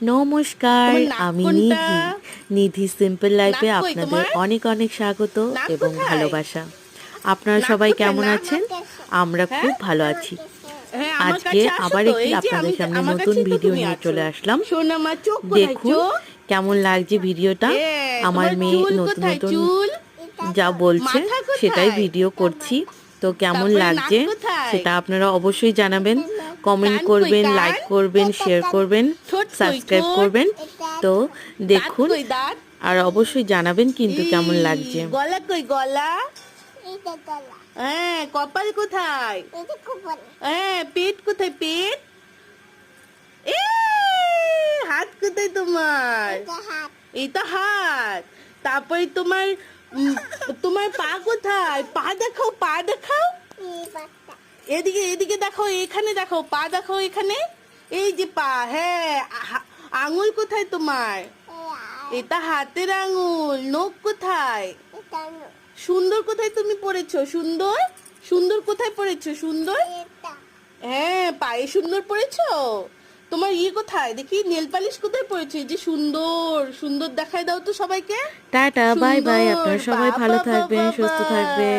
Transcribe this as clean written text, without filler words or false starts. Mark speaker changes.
Speaker 1: নমস্কার,
Speaker 2: তোমার নাক
Speaker 1: আমি
Speaker 2: কোনটা?
Speaker 1: নিধি সিম্পল লাইফে
Speaker 2: নাক কই
Speaker 1: আপনাদের
Speaker 2: তোমার?
Speaker 1: অনেক অনেক স্বাগত
Speaker 2: নাক
Speaker 1: এবং
Speaker 2: কোথায়?
Speaker 1: ভালোবাসা। আপনারা
Speaker 2: নাক
Speaker 1: সবাই
Speaker 2: কোথায়
Speaker 1: কেমন
Speaker 2: নাক?
Speaker 1: আছেন? আমরা
Speaker 2: হ্যাঁ
Speaker 1: খুব ভালো আছি।
Speaker 2: হ্যাঁ আমার
Speaker 1: আজকে
Speaker 2: কাছে আসো
Speaker 1: আবার
Speaker 2: তো,
Speaker 1: একটি
Speaker 2: এই যে
Speaker 1: আপনাদের সামনে
Speaker 2: আমার
Speaker 1: নতুন
Speaker 2: কাছেই তো
Speaker 1: ভিডিও
Speaker 2: তুমি
Speaker 1: নিয়ে
Speaker 2: আছো।
Speaker 1: চলে আসলাম।
Speaker 2: শোন আমার চোখ কোথায়
Speaker 1: দেখুন
Speaker 2: চোখ?
Speaker 1: কেমন লাগছে ভিডিওটা। আমার
Speaker 2: তোমার
Speaker 1: মেয়ে
Speaker 2: চুল
Speaker 1: নতুন
Speaker 2: কোথায়
Speaker 1: নতুন
Speaker 2: চুল?
Speaker 1: যা বলছে
Speaker 2: মাথা
Speaker 1: সেটাই
Speaker 2: কোথায়?
Speaker 1: ভিডিও করছি। তো কেমন
Speaker 2: তারপরে নাক
Speaker 1: লাগছে
Speaker 2: কোথায়?
Speaker 1: সেটা আপনারা অবশ্যই জানাবেন, কমেন্ট
Speaker 2: কান কই
Speaker 1: করবেন,
Speaker 2: কান?
Speaker 1: লাইক করবেন, শেয়ার করবেন,
Speaker 2: ঠোঁট কই
Speaker 1: সাবস্ক্রাইব
Speaker 2: ঠোঁট?
Speaker 1: করবেন। তো
Speaker 2: দাঁত
Speaker 1: দেখুন
Speaker 2: কই দাঁত?
Speaker 1: আর অবশ্যই জানাবেন কিন্তু কেমন লাগছে।
Speaker 2: গলা কই গলা? হ্যাঁ কপাল কোথায়? হ্যাঁ পেট কোথায় পেট? এ হাত কোথায় তোমার? এটা হাত। তারপরে তোমার তোমার পা কোথায়? পা দেখাও পা দেখাও। এদিকে এদিকে দেখো, এখানে দেখো, পা দেখো এখানে। এই যে পা, হ্যাঁ আঙুল কোথায় তোমার? এটা হাতের আঙুল। নখ কোথায়? সুন্দর কোথায় তুমি পড়েছো? সুন্দর সুন্দর কোথায় পড়েছো? সুন্দর, হ্যাঁ পায়ে সুন্দর পড়েছো। তোমার ইয়ে কোথায় দেখি, নেল পালিশ কোথায় পড়েছে? এই যে সুন্দর সুন্দর দেখায় দাও তো সবাইকে।
Speaker 1: Tata, bye bye.
Speaker 2: সুন্দর,
Speaker 1: আপনারা সবাই ভালো
Speaker 2: বাবা
Speaker 1: থাকবেন,
Speaker 2: বাবা
Speaker 1: সুস্থ
Speaker 2: বাবা।
Speaker 1: থাকবেন।